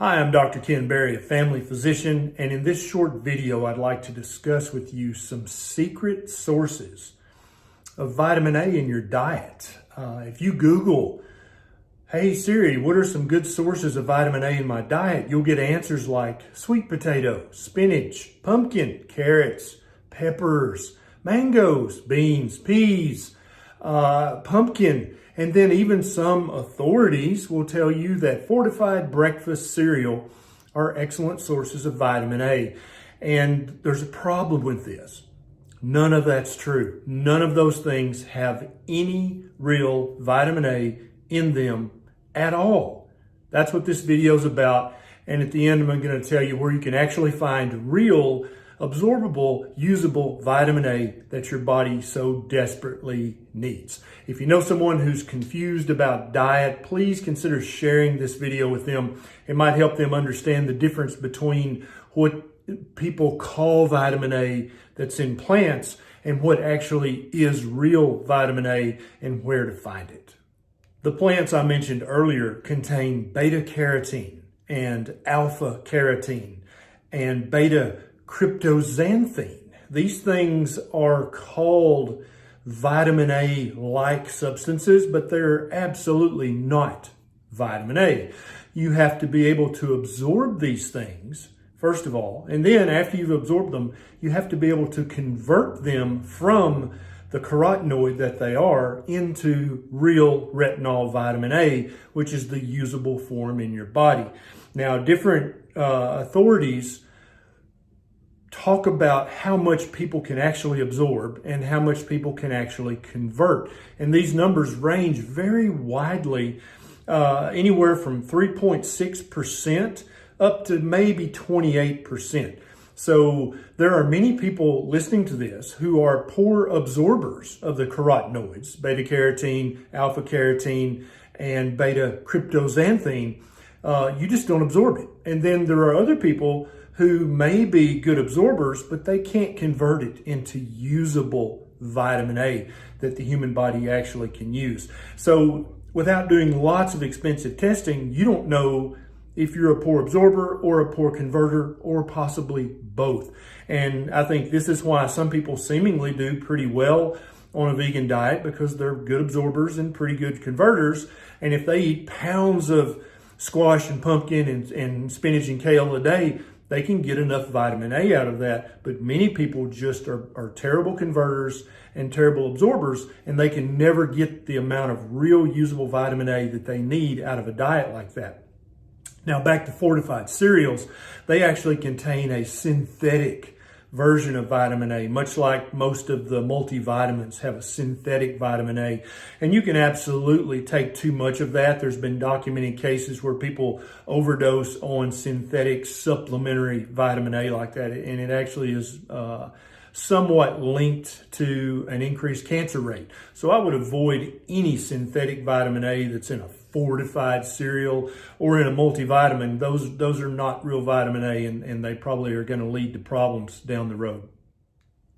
Hi, I'm Dr. DR.Berry, a family physician, and in this short video, I'd like to discuss with you some secret sources of vitamin A in your diet. If you Google, "Hey Siri, what are some good sources of vitamin A in my diet?" you'll get answers like sweet potato, spinach, pumpkin, carrots, peppers, mangoes, beans, peas, pumpkin. And then even some authorities will tell you that fortified breakfast cereal are excellent sources of vitamin A. And there's a problem with this. None of that's true. None of those things have any real vitamin A in them at all. That's what this video is about. And at the end, I'm going to tell you where you can actually find real, absorbable, usable vitamin A that your body so desperately needs. If you know someone who's confused about diet, please consider sharing this video with them. It might help them understand the difference between what people call vitamin A that's in plants and what actually is real vitamin A and where to find it. The plants I mentioned earlier contain beta carotene and alpha carotene and beta cryptoxanthine. These things are called vitamin A-like substances, but they're absolutely not vitamin A. You have to be able to absorb these things, first of all, and then after you've absorbed them, you have to be able to convert them from the carotenoid that they are into real retinol vitamin A, which is the usable form in your body. Now, different authorities talk about how much people can actually absorb and how much people can actually convert. And these numbers range very widely, anywhere from 3.6% up to maybe 28%. So there are many people listening to this who are poor absorbers of the carotenoids, beta carotene, alpha carotene, and beta cryptoxanthine. You just don't absorb it. And then there are other people who may be good absorbers, but they can't convert it into usable vitamin A that the human body actually can use. So without doing lots of expensive testing, you don't know if you're a poor absorber or a poor converter or possibly both. And I think this is why some people seemingly do pretty well on a vegan diet, because they're good absorbers and pretty good converters. And if they eat pounds of squash and pumpkin and spinach and kale a day, they can get enough vitamin A out of that. But many people just are terrible converters and terrible absorbers, and they can never get the amount of real usable vitamin A that they need out of a diet like that. Now, back to fortified cereals, they actually contain a synthetic version of vitamin A, much like most of the multivitamins have a synthetic vitamin A. And you can absolutely take too much of that. There's been documented cases where people overdose on synthetic supplementary vitamin A like that, and it actually is somewhat linked to an increased cancer rate. So I would avoid any synthetic vitamin A that's in a fortified cereal or in a multivitamin. Those are not real vitamin A, and they probably are going to lead to problems down the road.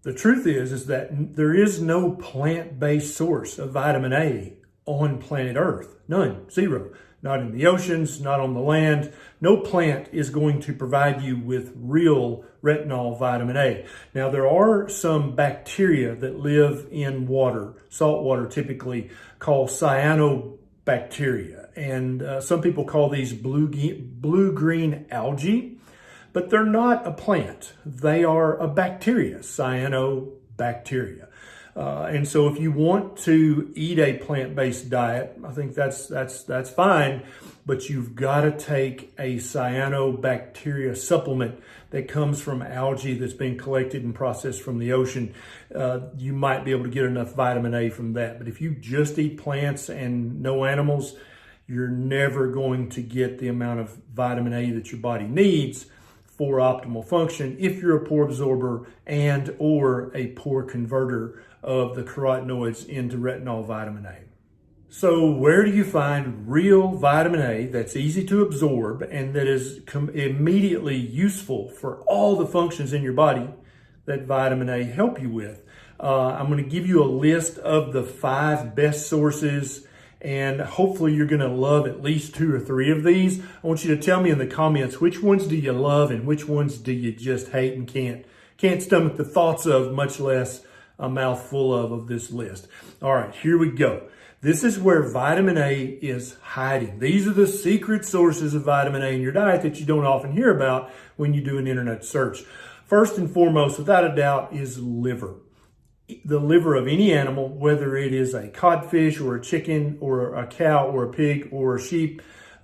The truth is that there is no plant-based source of vitamin A on planet Earth. None. Zero. Not in the oceans, not on the land. No plant is going to provide you with real retinol vitamin A. Now, there are some bacteria that live in water, salt water typically, called cyanobacteria. And some people call these blue-green algae, but they're not a plant. They are a bacteria, cyanobacteria. And so if you want to eat a plant-based diet, I think that's fine, but you've got to take a cyanobacteria supplement that comes from algae that's been collected and processed from the ocean. You might be able to get enough vitamin A from that. But if you just eat plants and no animals, you're never going to get the amount of vitamin A that your body needs for optimal function if you're a poor absorber and or a poor converter of the carotenoids into retinol vitamin A. So where do you find real vitamin A that's easy to absorb and that is immediately useful for all the functions in your body that vitamin A help you with? I'm going to give you a list of the 5 best sources And hopefully you're going to love at least 2 or 3 of these. I want you to tell me in the comments, which ones do you love and which ones do you just hate and can't stomach the thoughts of, much less a mouthful of this list. All right, here we go. This is where vitamin A is hiding. These are the secret sources of vitamin A in your diet that you don't often hear about when you do an internet search. First and foremost, without a doubt, is liver. The liver of any animal, whether it is a codfish or a chicken or a cow or a pig or a sheep,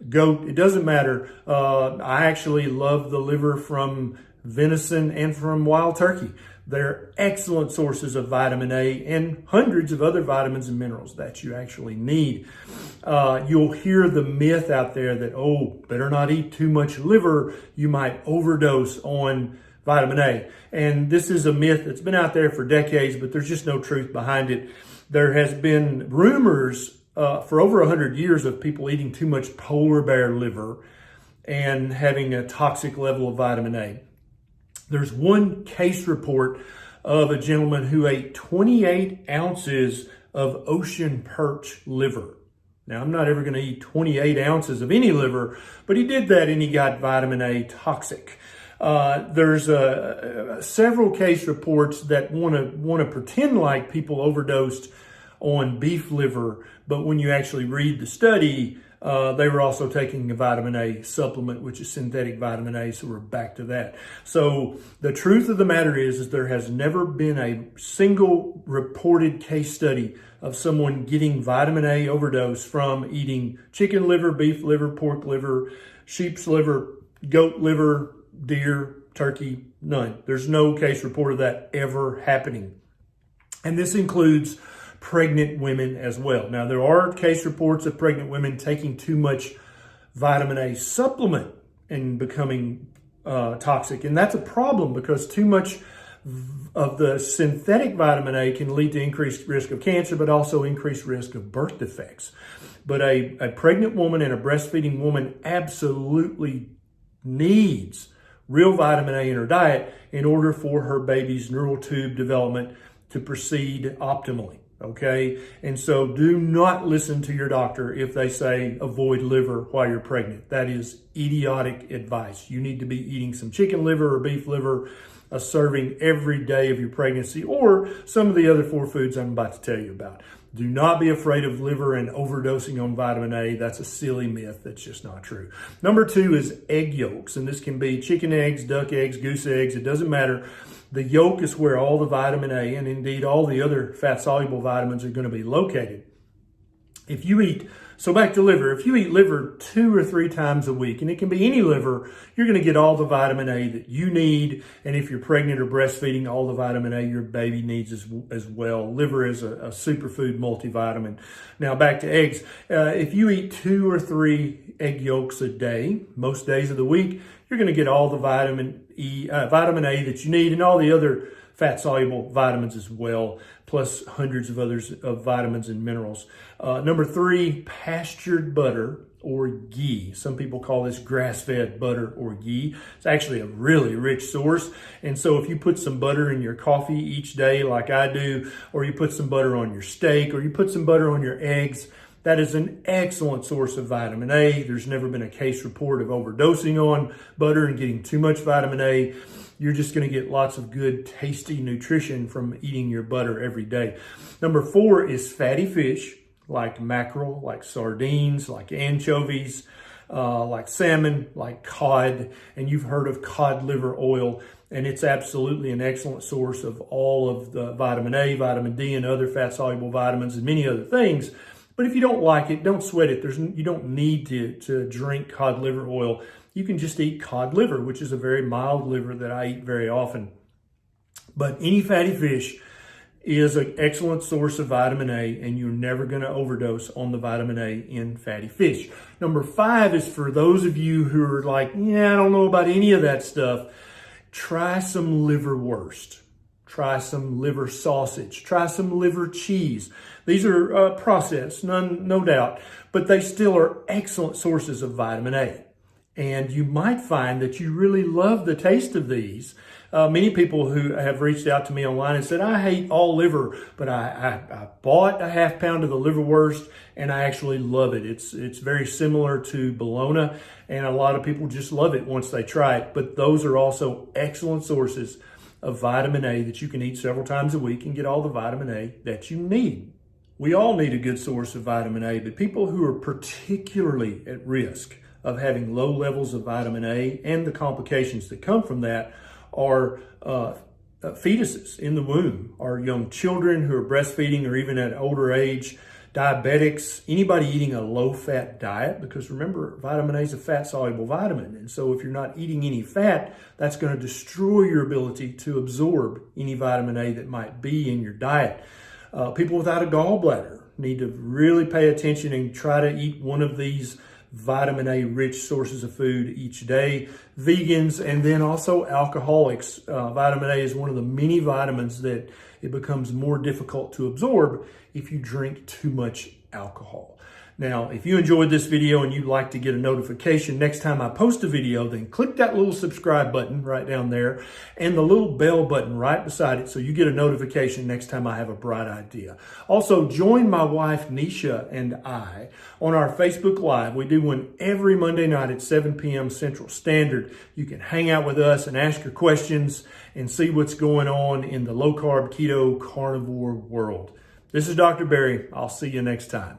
goat, it doesn't matter. I actually love the liver from venison and from wild turkey. They're excellent sources of vitamin A and hundreds of other vitamins and minerals that you actually need. You'll hear the myth out there that, oh, better not eat too much liver. You might overdose on vitamin A. And this is a myth that's been out there for decades, but there's just no truth behind it. There has been rumors for over 100 years of people eating too much polar bear liver and having a toxic level of vitamin A. There's one case report of a gentleman who ate 28 ounces of ocean perch liver. Now, I'm not ever going to eat 28 ounces of any liver, but he did that and he got vitamin A toxic. There's several case reports that want to pretend like people overdosed on beef liver, but when you actually read the study, they were also taking a vitamin A supplement, which is synthetic vitamin A, so we're back to that. So the truth of the matter is there has never been a single reported case study of someone getting vitamin A overdose from eating chicken liver, beef liver, pork liver, sheep's liver, goat liver, deer, turkey, none. There's no case report of that ever happening. And this includes pregnant women as well. Now, there are case reports of pregnant women taking too much vitamin A supplement and becoming toxic. And that's a problem because too much of the synthetic vitamin A can lead to increased risk of cancer, but also increased risk of birth defects. But a pregnant woman and a breastfeeding woman absolutely needs real vitamin A in her diet in order for her baby's neural tube development to proceed optimally. Okay. And so do not listen to your doctor if they say avoid liver while you're pregnant. That is idiotic advice. You need to be eating some chicken liver or beef liver, a serving every day of your pregnancy, or some of the other 4 foods I'm about to tell you about. Do not be afraid of liver and overdosing on vitamin A. That's a silly myth. That's just not true. Number 2 is egg yolks. And this can be chicken eggs, duck eggs, goose eggs. It doesn't matter. The yolk is where all the vitamin A and indeed all the other fat-soluble vitamins are going to be located. So back to liver, if you eat liver 2 or 3 times a week, and it can be any liver, you're going to get all the vitamin A that you need. And if you're pregnant or breastfeeding, all the vitamin A your baby needs as well. Liver is a superfood multivitamin. Now back to eggs. If you eat 2 or 3 egg yolks a day, most days of the week, you're going to get all the vitamin A that you need and all the other fat-soluble vitamins as well, plus hundreds of others of vitamins and minerals. Number 3, pastured butter or ghee. Some people call this grass-fed butter or ghee. It's actually a really rich source. And so if you put some butter in your coffee each day like I do, or you put some butter on your steak, or you put some butter on your eggs, that is an excellent source of vitamin A. There's never been a case report of overdosing on butter and getting too much vitamin A. You're just going to get lots of good, tasty nutrition from eating your butter every day. Number 4 is fatty fish, like mackerel, like sardines, like anchovies, like salmon, like cod. And you've heard of cod liver oil. And it's absolutely an excellent source of all of the vitamin A, vitamin D, and other fat-soluble vitamins and many other things. But if you don't like it, don't sweat it. You don't need to drink cod liver oil. You can just eat cod liver, which is a very mild liver that I eat very often. But any fatty fish is an excellent source of vitamin A, and you're never going to overdose on the vitamin A in fatty fish. Number 5 is for those of you who are like, yeah, I don't know about any of that stuff. Try some liverwurst. Try some liver sausage. Try some liver cheese. These are processed, no doubt, but they still are excellent sources of vitamin A. And you might find that you really love the taste of these. Many people who have reached out to me online and said, I hate all liver, but I bought a half pound of the liverwurst and I actually love it. It's very similar to bologna, and a lot of people just love it once they try it. But those are also excellent sources of vitamin A that you can eat several times a week and get all the vitamin A that you need. We all need a good source of vitamin A, but people who are particularly at risk of having low levels of vitamin A and the complications that come from that are fetuses in the womb, or young children who are breastfeeding, or even at older age, diabetics, anybody eating a low-fat diet, because remember, vitamin A is a fat-soluble vitamin. And so if you're not eating any fat, that's going to destroy your ability to absorb any vitamin A that might be in your diet. People without a gallbladder need to really pay attention and try to eat one of these vitamin A rich sources of food each day. Vegans, and then also alcoholics. Vitamin A is one of the many vitamins that it becomes more difficult to absorb if you drink too much alcohol. Now, if you enjoyed this video and you'd like to get a notification next time I post a video, then click that little subscribe button right down there and the little bell button right beside it so you get a notification next time I have a bright idea. Also, join my wife Nisha and I on our Facebook Live. We do one every Monday night at 7 p.m. Central Standard. You can hang out with us and ask your questions and see what's going on in the low-carb, keto, carnivore world. This is Dr. Berry. I'll see you next time.